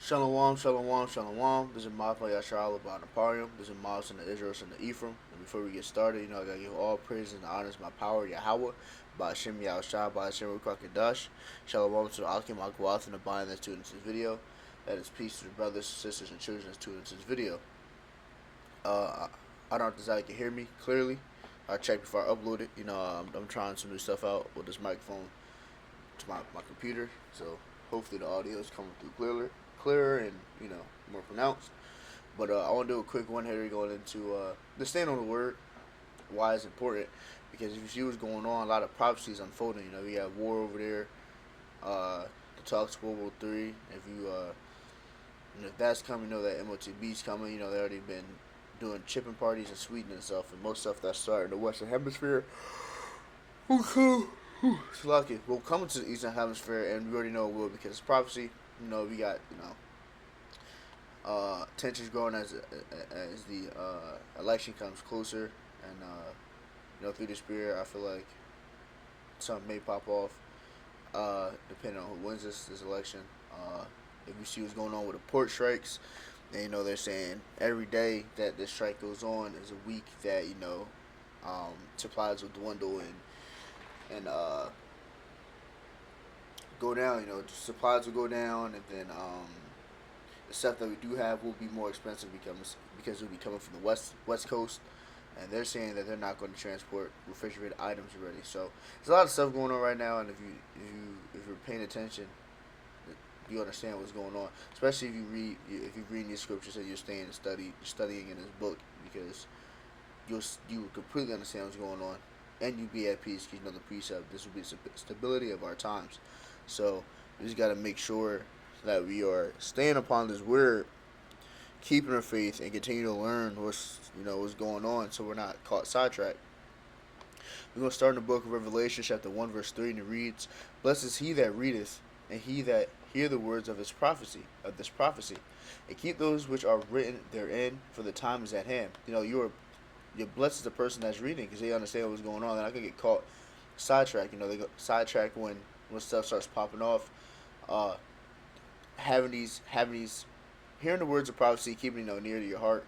Shalom, shalom, shalom. This is Ma'at Yashar Alabah Naparium. This is Miles and the Israel and the Ephraim. And before we get started, I gotta give all praise and honors my power, Yahweh, by Hashem Yahushua, by Hashem Rukwakadash. Shalom to the Akim Akwath and the buying that's tuned into this video. That is peace to the brothers, sisters, and children that's tuned into this video. I don't know if this guy can hear me clearly. I checked before I upload it. I'm trying some new stuff out with this microphone to my computer. So hopefully the audio is coming through clearer and more pronounced. But I want to do a quick one here going into the stand on the word. Why it's important? Because if you see what's going on, a lot of prophecies unfolding. We have war over there. The talks World War III. If that's coming, that MOTB's coming. They already been doing chipping parties in Sweden and stuff, and most stuff that's starting in the Western Hemisphere. Okay. It's lucky. We'll come to the Eastern Hemisphere, and we already know it will because it's prophecy. We got tensions growing as the election comes closer, and through the spirit, I feel like something may pop off, depending on who wins this election. If you see what's going on with the port strikes, and they're saying every day that this strike goes on is a week that supplies will dwindle and go down. Supplies will go down, and then the stuff that we do have will be more expensive because it will be coming from the west coast, and they're saying that they're not going to transport refrigerated items already. So there's a lot of stuff going on right now, and if you're paying attention, you understand what's going on. Especially if you read these scriptures and you're studying in this book, because you completely understand what's going on, and you be at peace because the precept. This will be the stability of our times. So we just got to make sure that we are staying upon this word, keeping our faith, and continue to learn what's going on, so we're not caught sidetracked. We're going to start in the book of Revelation, chapter 1, verse 3, and it reads, "Blessed is he that readeth, and he that hear the words of this prophecy, and keep those which are written therein, for the time is at hand." You're blessed as the person that's reading, because they understand what's going on. They're not going to get caught sidetracked. They go sidetracked when stuff starts popping off. Having these hearing the words of prophecy, keeping near to your heart,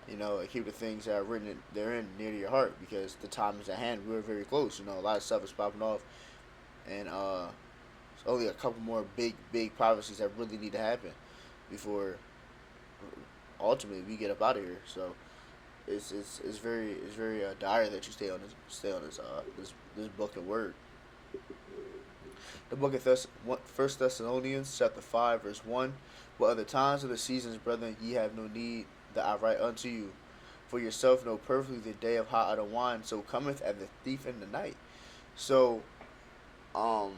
and keep the things that are written therein near to your heart, because the time is at hand. We're very close. A lot of stuff is popping off, and it's only a couple more big prophecies that really need to happen before ultimately we get up out of here. So it's very dire that you stay on this book of word. The book of First Thessalonians, chapter 5, verse 1. "But other times of the seasons, brethren, ye have no need that I write unto you. For yourself know perfectly the day of hot and wine, so cometh as the thief in the night." So, now,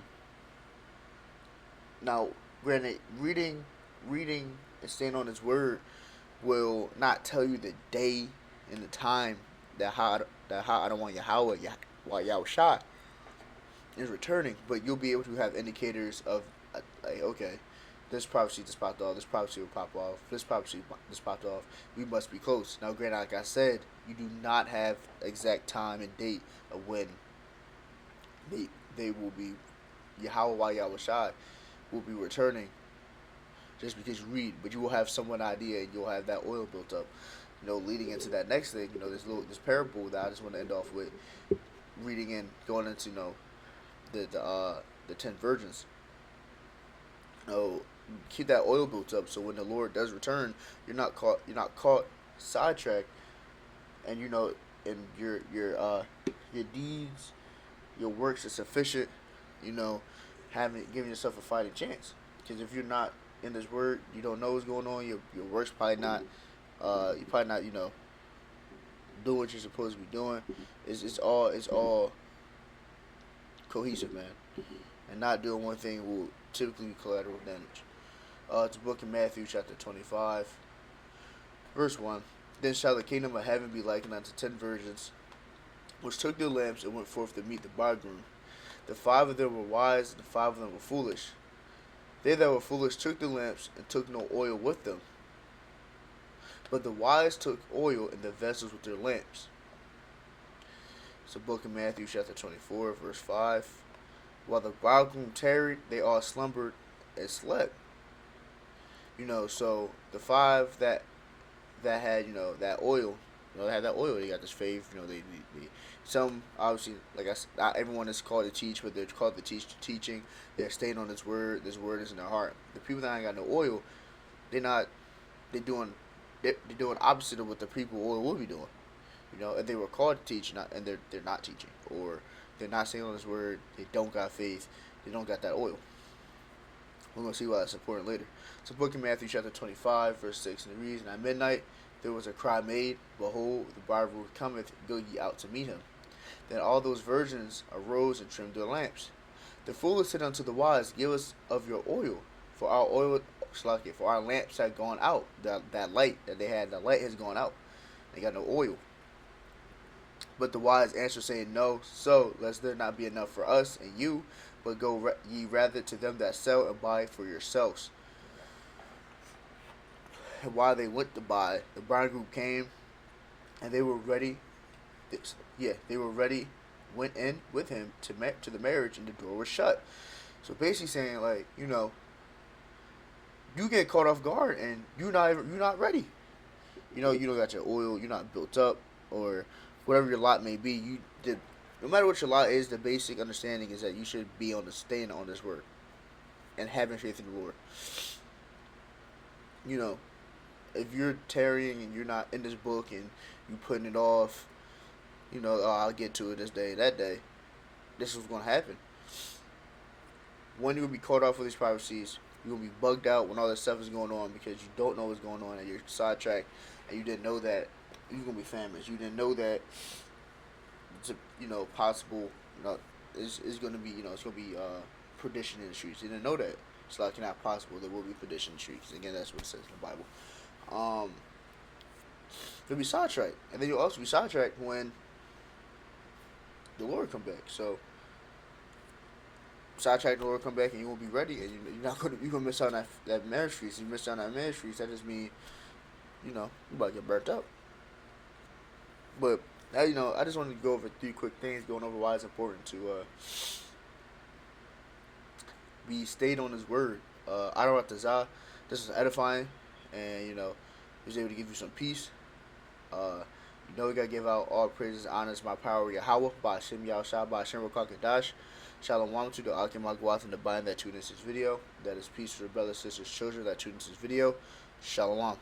granted, reading and staying on His word will not tell you the day and the time that hot and wine Yahweh Yahushua is returning, but you'll be able to have indicators of okay, this prophecy just popped off, this prophecy will pop off, this prophecy just popped off. We must be close. Now, granted, like I said, you do not have exact time and date of when they will be Yahweh Yahushua will be returning. Just because you read, but you will have somewhat idea, and you'll have that oil built up. Leading into that next thing, this parable that I just want to end off with, reading and going into the 10 virgins. Keep that oil built up, so when the Lord does return, you're not caught sidetracked, and and your deeds, your works are sufficient. Giving yourself a fighting chance. Because if you're not in this word, you don't know what's going on. Your works probably not. You probably not doing what you're supposed to be doing. It's all cohesive, man. And not doing one thing will typically be collateral damage. It's a book in Matthew, chapter 25, verse 1. "Then shall the kingdom of heaven be likened unto 10 virgins, which took their lamps and went forth to meet the bridegroom. The 5 of them were wise, and the 5 of them were foolish. They that were foolish took the lamps, and took no oil with them. But the wise took oil in the vessels with their lamps." It's a book of Matthew, chapter 24, verse 5. "While the bridegroom tarried, they all slumbered and slept. So the five that had that oil, they had that oil. They got this faith. They some obviously like not everyone is called to teach, but they're called to teaching. They're staying on this word. This word is in their heart. The people that ain't got no oil, they're not. They're doing they're doing opposite of what the people oil will be doing. If they were called to teach, not and they're not teaching, or they're not staying on this word. They don't got faith. They don't got that oil. We're going to see why that's important later. So, book of Matthew, chapter 25, verse 6, and it reads, And at midnight there was a cry made, Behold, the bridegroom cometh, go ye out to meet him. Then all those virgins arose and trimmed their lamps. The foolish said unto the wise, Give us of your oil, for our for our lamps had gone out. That light that they had, the light has gone out. They got no oil. But the wise answered, saying, No, so lest there not be enough for us and you, but go ye rather to them that sell and buy for yourselves. And while they went to buy, the bridegroom came, and they were ready. They were ready. Went in with him to the marriage, and the door was shut. So basically saying, like, you get caught off guard, and you're not ready. You don't got your oil. You're not built up, or whatever your lot may be. No matter what your lot is, the basic understanding is that you should be staying on this word and having faith in the Lord. If you're tarrying and you're not in this book and you putting it off, oh, I'll get to it this day, that day, this is what's going to happen. One, you're going to be caught off with these prophecies. You're going to be bugged out when all this stuff is going on because you don't know what's going on and you're sidetracked and you didn't know that you're going to be famished. You didn't know that it's possible, it's going to be, it's going to be perdition in the streets. You didn't know that. It's like not possible there will be perdition in the streets. Again, that's what it says in the Bible. You'll be sidetracked, and then you'll also be sidetracked when the Lord come back. So sidetracked, the Lord come back, and you won't be ready, and you're gonna miss out on that marriage feast. You miss out on that marriage feast. That just means you about to get burnt up. But I just wanted to go over 3 quick things, going over why it's important to be stayed on His word. Adarat Tazah, this is edifying, and He was able to give you some peace. We gotta give out all praises and honors, my power, Yahweh, by Hashem Yahushua, by Hashem Rakakadash. Shalom to the Akim Agwath and the bind that tuned into this video. That is peace to the brothers, sisters, children that tuned into this video. Shalom.